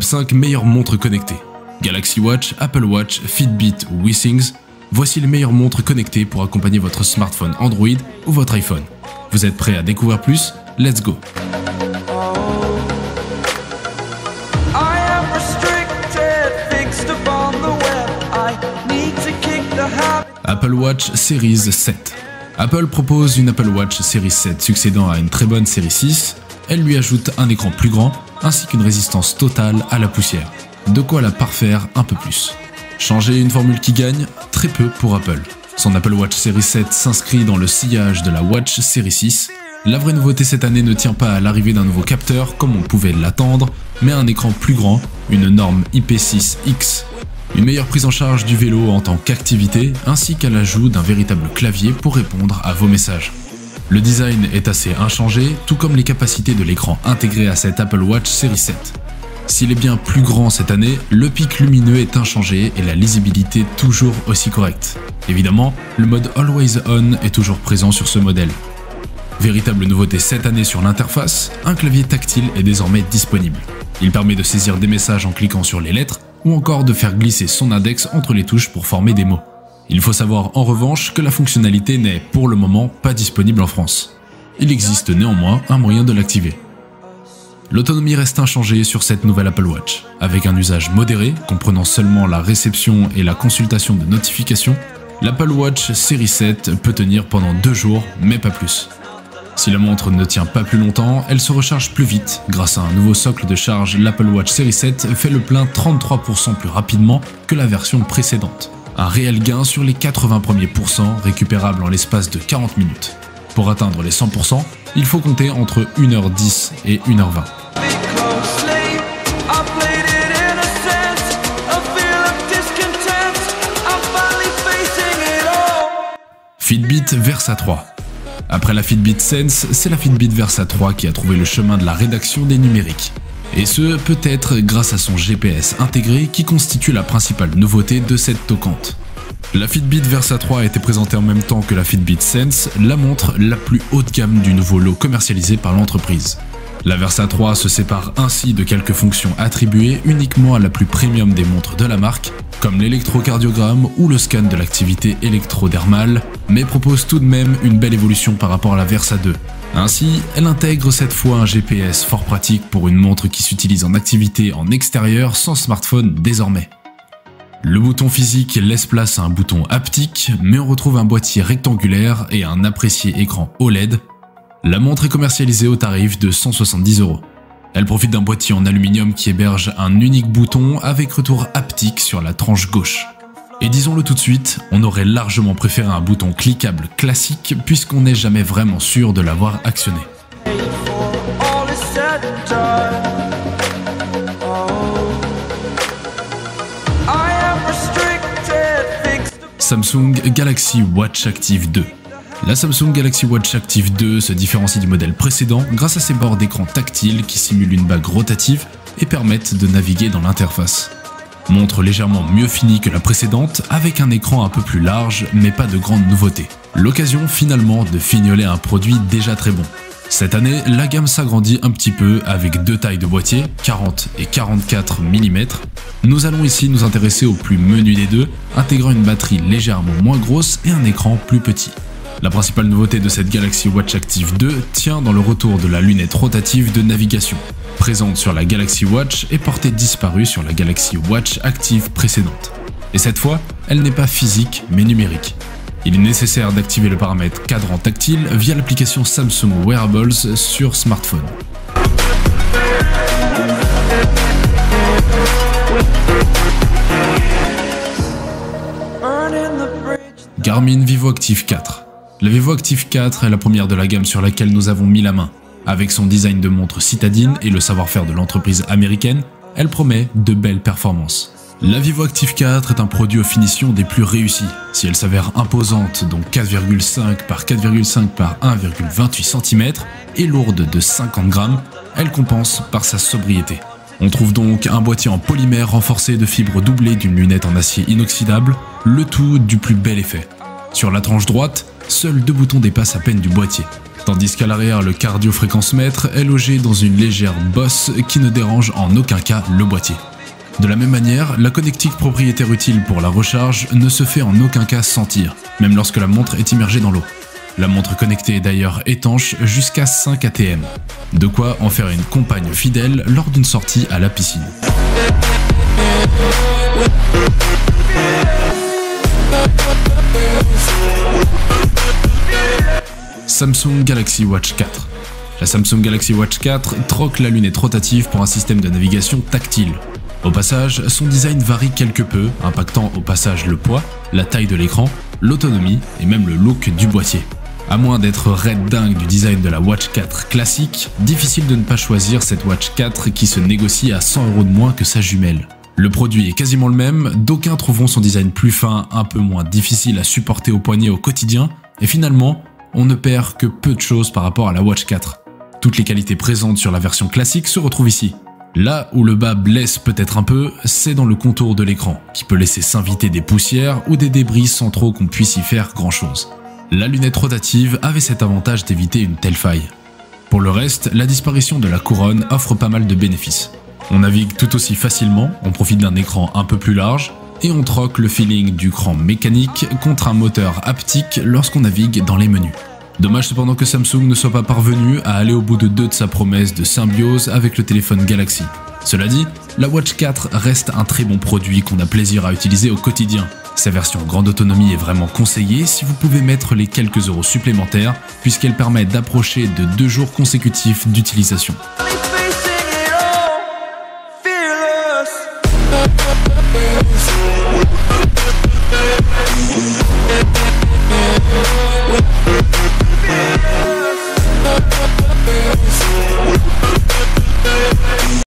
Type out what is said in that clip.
Top 5 meilleures montres connectées. Galaxy Watch, Apple Watch, Fitbit ou Withings. Voici les meilleures montres connectées pour accompagner votre smartphone Android ou votre iPhone. Vous êtes prêts à découvrir plus? Let's go! Apple Watch Series 7. Apple propose une Apple Watch Series 7 succédant à une très bonne Series 6. Elle lui ajoute un écran plus grand ainsi qu'une résistance totale à la poussière. De quoi la parfaire un peu plus. Changer une formule qui gagne? Très peu pour Apple. Son Apple Watch Series 7 s'inscrit dans le sillage de la Watch Series 6. La vraie nouveauté cette année ne tient pas à l'arrivée d'un nouveau capteur comme on pouvait l'attendre, mais à un écran plus grand, une norme IP6X. Une meilleure prise en charge du vélo en tant qu'activité, ainsi qu'à l'ajout d'un véritable clavier pour répondre à vos messages. Le design est assez inchangé, tout comme les capacités de l'écran intégré à cette Apple Watch Series 7. S'il est bien plus grand cette année, le pic lumineux est inchangé et la lisibilité toujours aussi correcte. Évidemment, le mode Always On est toujours présent sur ce modèle. Véritable nouveauté cette année sur l'interface, un clavier tactile est désormais disponible. Il permet de saisir des messages en cliquant sur les lettres, ou encore de faire glisser son index entre les touches pour former des mots. Il faut savoir en revanche que la fonctionnalité n'est pour le moment pas disponible en France. Il existe néanmoins un moyen de l'activer. L'autonomie reste inchangée sur cette nouvelle Apple Watch. Avec un usage modéré, comprenant seulement la réception et la consultation de notifications, l'Apple Watch Series 7 peut tenir pendant 2 jours, mais pas plus. Si la montre ne tient pas plus longtemps, elle se recharge plus vite. Grâce à un nouveau socle de charge, l'Apple Watch Series 7 fait le plein 33% plus rapidement que la version précédente. Un réel gain sur les 80 premiers pourcents récupérables en l'espace de 40 minutes. Pour atteindre les 100%, il faut compter entre 1h10 et 1h20. Fitbit Versa 3. Après la Fitbit Sense, c'est la Fitbit Versa 3 qui a trouvé le chemin de la rédaction des numériques. Et ce, peut-être grâce à son GPS intégré qui constitue la principale nouveauté de cette toquante. La Fitbit Versa 3 a été présentée en même temps que la Fitbit Sense, la montre la plus haut de gamme du nouveau lot commercialisé par l'entreprise. La Versa 3 se sépare ainsi de quelques fonctions attribuées uniquement à la plus premium des montres de la marque, comme l'électrocardiogramme ou le scan de l'activité électrodermale, mais propose tout de même une belle évolution par rapport à la Versa 2. Ainsi, elle intègre cette fois un GPS fort pratique pour une montre qui s'utilise en activité en extérieur sans smartphone désormais. Le bouton physique laisse place à un bouton haptique, mais on retrouve un boîtier rectangulaire et un apprécié écran OLED. La montre est commercialisée au tarif de 170 €. Elle profite d'un boîtier en aluminium qui héberge un unique bouton avec retour haptique sur la tranche gauche. Et disons-le tout de suite, on aurait largement préféré un bouton cliquable classique puisqu'on n'est jamais vraiment sûr de l'avoir actionné. Samsung Galaxy Watch Active 2. La Samsung Galaxy Watch Active 2 se différencie du modèle précédent grâce à ses bords d'écran tactiles qui simulent une bague rotative et permettent de naviguer dans l'interface. Montre légèrement mieux finie que la précédente avec un écran un peu plus large mais pas de grande nouveauté. L'occasion finalement de fignoler un produit déjà très bon. Cette année, la gamme s'agrandit un petit peu avec 2 tailles de boîtier, 40 et 44 mm. Nous allons ici nous intéresser au plus menu des deux, intégrant une batterie légèrement moins grosse et un écran plus petit. La principale nouveauté de cette Galaxy Watch Active 2 tient dans le retour de la lunette rotative de navigation. Présente sur la Galaxy Watch et portée disparue sur la Galaxy Watch Active précédente. Et cette fois, elle n'est pas physique mais numérique. Il est nécessaire d'activer le paramètre cadran tactile via l'application Samsung Wearables sur smartphone. Garmin VivoActive 4. La VivoActive 4 est la première de la gamme sur laquelle nous avons mis la main. Avec son design de montre citadine et le savoir-faire de l'entreprise américaine, elle promet de belles performances. La VivoActive 4 est un produit aux finitions des plus réussis. Si elle s'avère imposante, donc 4,5 par 4,5 par 1,28 cm, et lourde de 50 grammes, elle compense par sa sobriété. On trouve donc un boîtier en polymère renforcé de fibres doublées d'une lunette en acier inoxydable, le tout du plus bel effet. Sur la tranche droite, seuls 2 boutons dépassent à peine du boîtier, Tandis qu'à l'arrière, le cardio-fréquence-mètre est logé dans une légère bosse qui ne dérange en aucun cas le boîtier. De la même manière, la connectique propriétaire utile pour la recharge ne se fait en aucun cas sentir, même lorsque la montre est immergée dans l'eau. La montre connectée est d'ailleurs étanche jusqu'à 5 ATM, de quoi en faire une compagne fidèle lors d'une sortie à la piscine. Samsung Galaxy Watch 4. La Samsung Galaxy Watch 4 troque la lunette rotative pour un système de navigation tactile. Au passage, son design varie quelque peu, impactant au passage le poids, la taille de l'écran, l'autonomie et même le look du boîtier. À moins d'être red dingue du design de la Watch 4 classique, difficile de ne pas choisir cette Watch 4 qui se négocie à 100 € de moins que sa jumelle. Le produit est quasiment le même, d'aucuns trouveront son design plus fin, un peu moins difficile à supporter au poignet au quotidien, et finalement, on ne perd que peu de choses par rapport à la Watch 4. Toutes les qualités présentes sur la version classique se retrouvent ici. Là où le bas blesse peut-être un peu, c'est dans le contour de l'écran, qui peut laisser s'inviter des poussières ou des débris sans trop qu'on puisse y faire grand-chose. La lunette rotative avait cet avantage d'éviter une telle faille. Pour le reste, la disparition de la couronne offre pas mal de bénéfices. On navigue tout aussi facilement, on profite d'un écran un peu plus large, et on troque le feeling du cran mécanique contre un moteur haptique lorsqu'on navigue dans les menus. Dommage cependant que Samsung ne soit pas parvenu à aller au bout de sa promesse de symbiose avec le téléphone Galaxy. Cela dit, la Watch 4 reste un très bon produit qu'on a plaisir à utiliser au quotidien. Sa version grande autonomie est vraiment conseillée si vous pouvez mettre les quelques euros supplémentaires, puisqu'elle permet d'approcher de 2 jours consécutifs d'utilisation. Fearless.